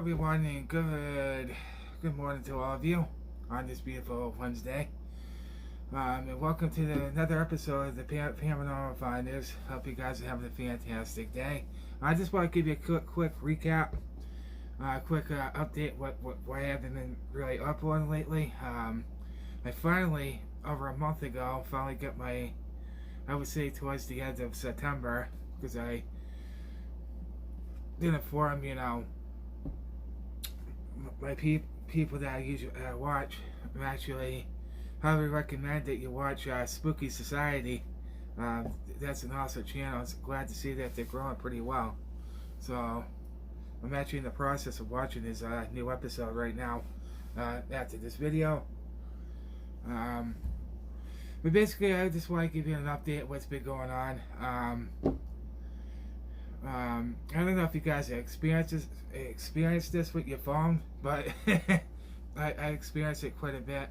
everyone, and good morning to all of you on this beautiful Wednesday. And welcome to another episode of the paranormalFinders. Hope you guys are having a fantastic day. I just want to give you a quick recap, quick update what I haven't been really uploading lately. I finally, over a month ago, finally got I would say towards the end of September, because I did inform, my people that I usually watch. I'm actually highly recommend that you watch Spooky Society. That's an awesome channel. I'm glad to see that they're growing pretty well. So I'm actually in the process of watching this new episode right now after this video. But basically, I just want to give you an update of what's been going on. I don't know if you guys have experienced this with your phone, but I experienced it quite a bit.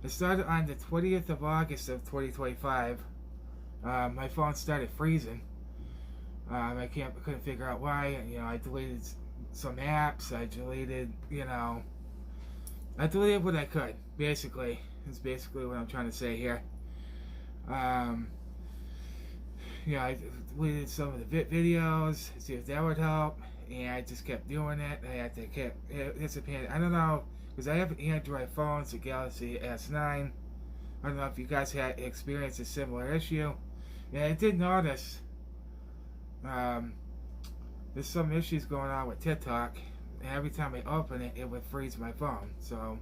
It started on the 20th of August of 2025. My phone started freezing. I couldn't figure out why. I deleted some apps. I deleted what I could. Basically, is basically what I'm trying to say here. I deleted some of the videos, see if that would help, and I just kept doing it. It's a pain. I don't know, because I have an Android phone, it's a Galaxy S9. I don't know if you guys had experienced a similar issue. And I did notice there's some issues going on with TikTok, and every time I open it, it would freeze my phone. So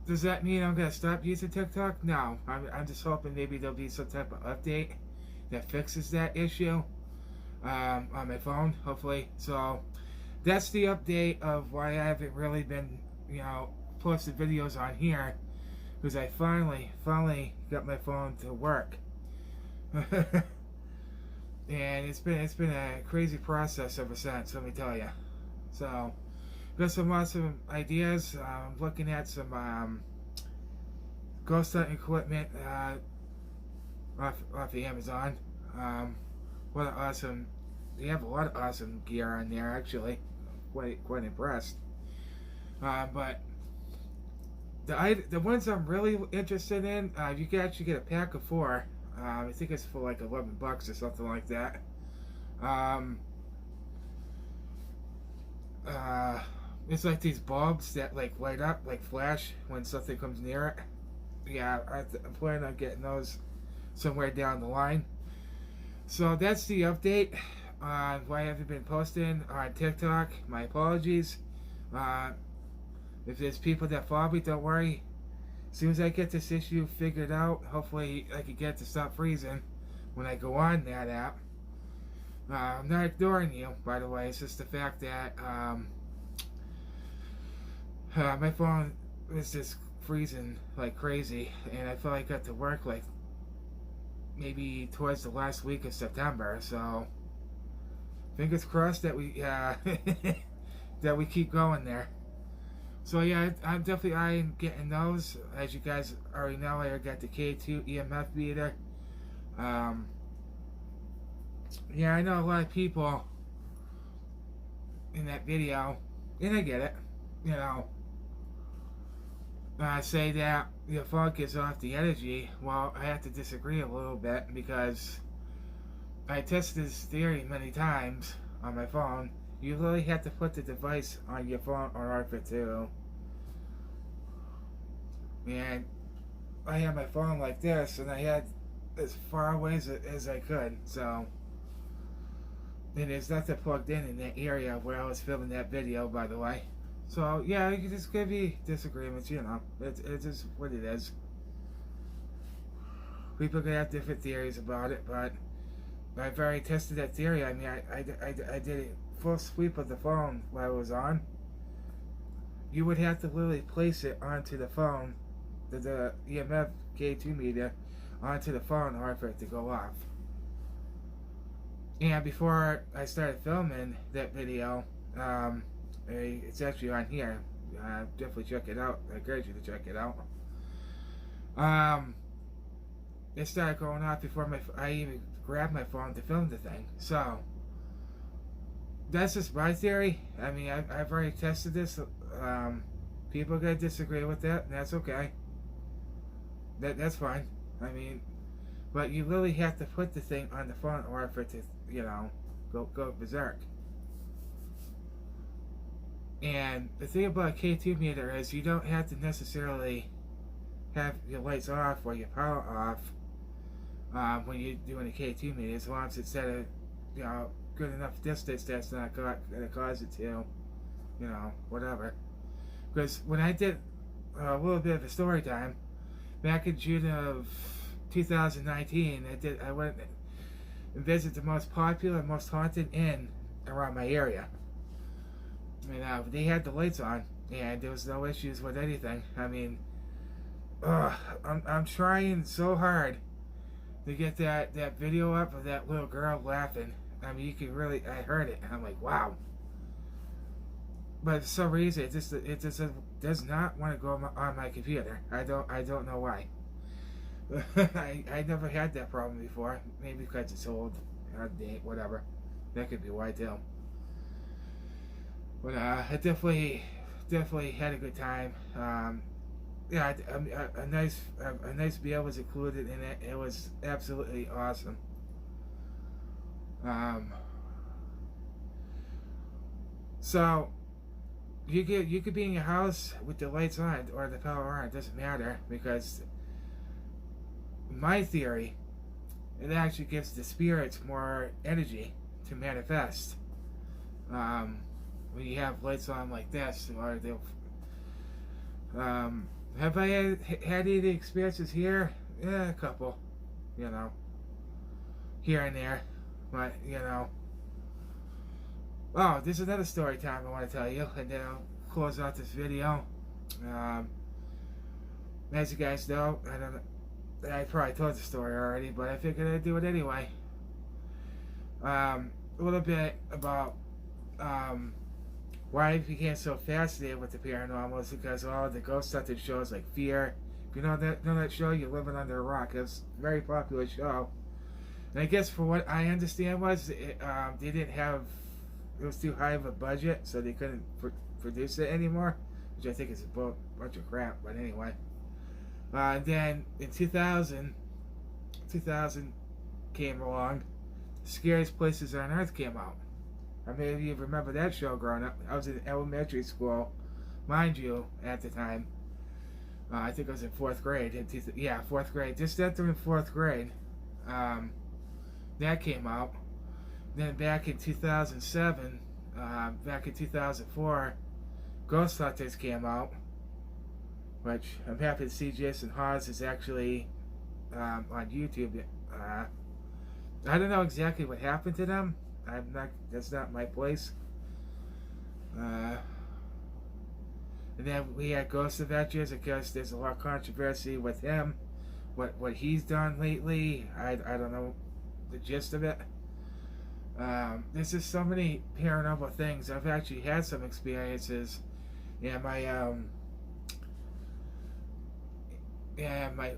does that mean I'm going to stop using TikTok? No. I'm just hoping maybe there'll be some type of update that fixes that issue on my phone, hopefully. So that's the update of why I haven't really been, posting videos on here, because I finally got my phone to work. And it's been a crazy process ever since, let me tell you. So got some awesome ideas. I'm looking at some ghost hunting equipment off of Amazon. What an awesome! They have a lot of awesome gear on there. Actually, quite impressed. But the ones I'm really interested in, you can actually get a pack of 4. I think it's for like $11 or something like that. It's like these bulbs that like light up, like flash when something comes near it. Yeah, I'm planning on getting those somewhere down the line. So that's the update on why I haven't been posting on TikTok. My apologies. If there's people that follow me, don't worry. As soon as I get this issue figured out, hopefully I can get to stop freezing when I go on that app. I'm not ignoring you, by the way. It's just the fact that my phone was just freezing like crazy, and I felt like I got to work like maybe towards the last week of September. So fingers crossed that we that we keep going there. So yeah, I'm getting those. As you guys already know, I got the K2 EMF meter. Yeah, I know a lot of people in that video, and I get it, say that your phone gives off the energy. Well, I have to disagree a little bit, because I tested this theory many times on my phone. You really have to put the device on your phone or off it too. And I had my phone like this, and I had as far away as I could. So, and there's nothing plugged in that area where I was filming that video, by the way. So yeah, you can just give me disagreements. It's just what it is. People can have different theories about it, but I've already tested that theory. I mean, I did a full sweep of the phone while it was on. You would have to literally place it onto the phone, the EMF K2 meter, onto the phone, or for it to go off. And before I started filming that video, it's actually on here. Definitely check it out. I encourage you to check it out. It started going off before I even grabbed my phone to film the thing. So that's just my theory. I mean, I've already tested this. People are gonna disagree with that, and that's okay. That's fine. I mean, but you really have to put the thing on the phone or for it to, go berserk. And the thing about a K2 meter is you don't have to necessarily have your lights off or your power off when you're doing a K2 meter, as long as it's at a good enough distance that's not going to cause it to, whatever. Because when I did a little bit of a story time back in June of 2019, I went and visited the most popular, most haunted inn around my area. They had the lights on, and there was no issues with anything. I mean, I'm trying so hard to get that video up of that little girl laughing. I mean, you can really, I heard it, and I'm like, wow. But for some reason, it just does not want to go on my computer. I don't know why. I never had that problem before. Maybe because it's old, out of date, whatever. That could be why too. But I definitely had a good time. Yeah, a nice meal was included in it. It was absolutely awesome. So you could be in your house with the lights on or the power on. It doesn't matter, because my theory, it actually gives the spirits more energy to manifest. When you have lights on like this, or they'll. Have I had any experiences here? Yeah, a couple, here and there, but Oh, there's another story time I want to tell you, and then I'll close out this video. As you guys know, I probably told the story already, but I figured I'd do it anyway. A little bit about why I became so fascinated with the paranormal is because all the ghost hunting shows like Fear. You know that show, You're Living Under a Rock? It's a very popular show. And I guess for what I understand was they didn't have, it was too high of a budget, so they couldn't produce it anymore, which I think is a bunch of crap. But anyway, then in 2000 came along. Scariest Places on Earth came out. I mean, if you remember that show growing up. I was in elementary school, mind you, at the time. I think I was in 4th grade. Yeah, 4th grade. Just entering 4th grade. That came out. Then back in 2007, back in 2004, Ghost Hunters came out. Which I'm happy to see Jason Hawes is actually on YouTube. I don't know exactly what happened to them. That's not my place. And then we had Ghost Adventures. Of course, there's a lot of controversy with him. What he's done lately, I don't know the gist of it. There's just so many paranormal things. I've actually had some experiences. Yeah, my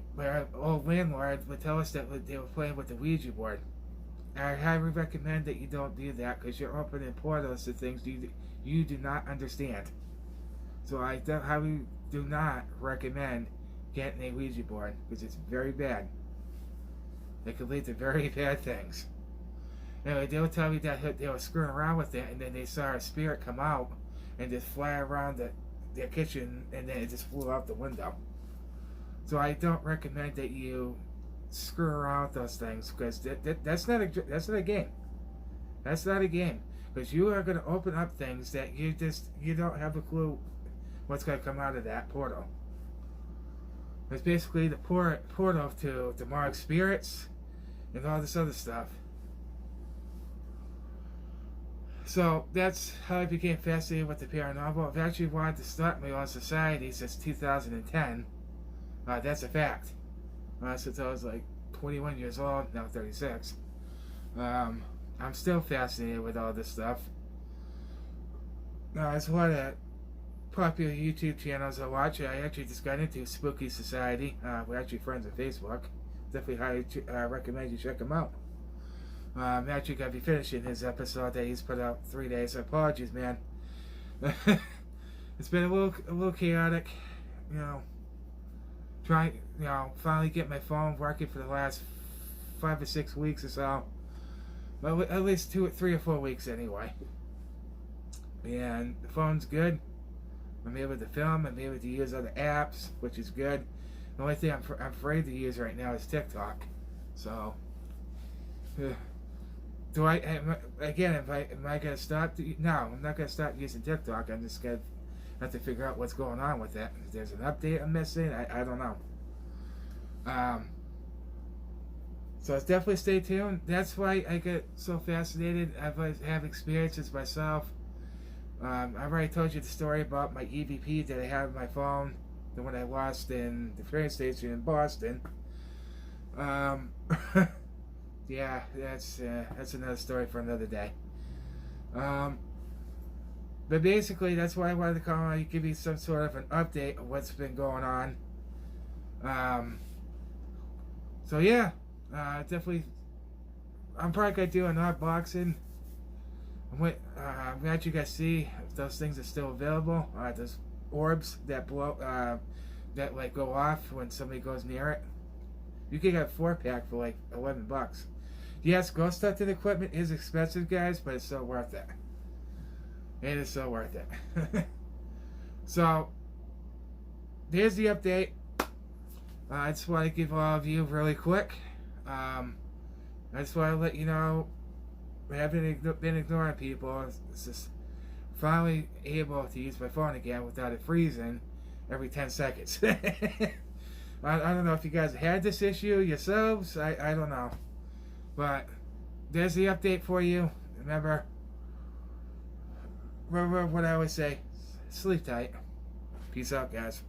old landlord would tell us that they were playing with the Ouija board. I highly recommend that you don't do that, because you're opening portals to things you do not understand. So I highly do not recommend getting a Ouija board, because it's very bad. It could lead to very bad things. Anyway, they would tell me that they were screwing around with it, and then they saw a spirit come out and just fly around their kitchen, and then it just flew out the window. So I don't recommend that you screw around with those things, because that's not a game. That's not a game, because you are going to open up things that you don't have a clue what's going to come out of that portal. It's basically the portal to demonic spirits and all this other stuff. So that's how I became fascinated with the paranormal. I've actually wanted to start my own society since 2010. That's a fact. Since I was like 21 years old, now 36. I'm still fascinated with all this stuff. There's a lot of popular YouTube channels I watch. I actually just got into Spooky Society. We're actually friends on Facebook. Definitely highly recommend you check them out. Actually gonna be finishing his episode that he's put out 3 days. So apologies, man. It's been a little chaotic, you know. Trying, finally get my phone working for the last 5 or 6 weeks or so. Well, at least 3 or 4 weeks anyway. And the phone's good. I'm able to film. I'm able to use other apps, which is good. The only thing I'm afraid to use right now is TikTok. So, am I gonna stop? No, I'm not gonna stop using TikTok. I'm just gonna have to figure out what's going on with it. If there's an update I'm missing, I don't know. So definitely stay tuned. That's why I get so fascinated. I have experiences myself. I've already told you the story about my EVP that I have on my phone, the one I lost in the train station in Boston. Yeah, that's another story for another day. But basically, that's why I wanted to come on and give you some sort of an update of what's been going on. So yeah, definitely, I'm probably gonna do an unboxing. I'm glad you guys see if those things are still available. Those orbs that blow, that like go off when somebody goes near it. You can get a 4-pack for like $11. Yes, ghost hunting equipment is expensive, guys, but it's so worth it. It is so worth it. So, there's the update. I just want to give all of you really quick. I just want to let you know I haven't been ignoring people. It's just finally able to use my phone again without it freezing every 10 seconds. I don't know if you guys had this issue yourselves. I don't know. But there's the update for you. Remember what I always say. Sleep tight. Peace out, guys.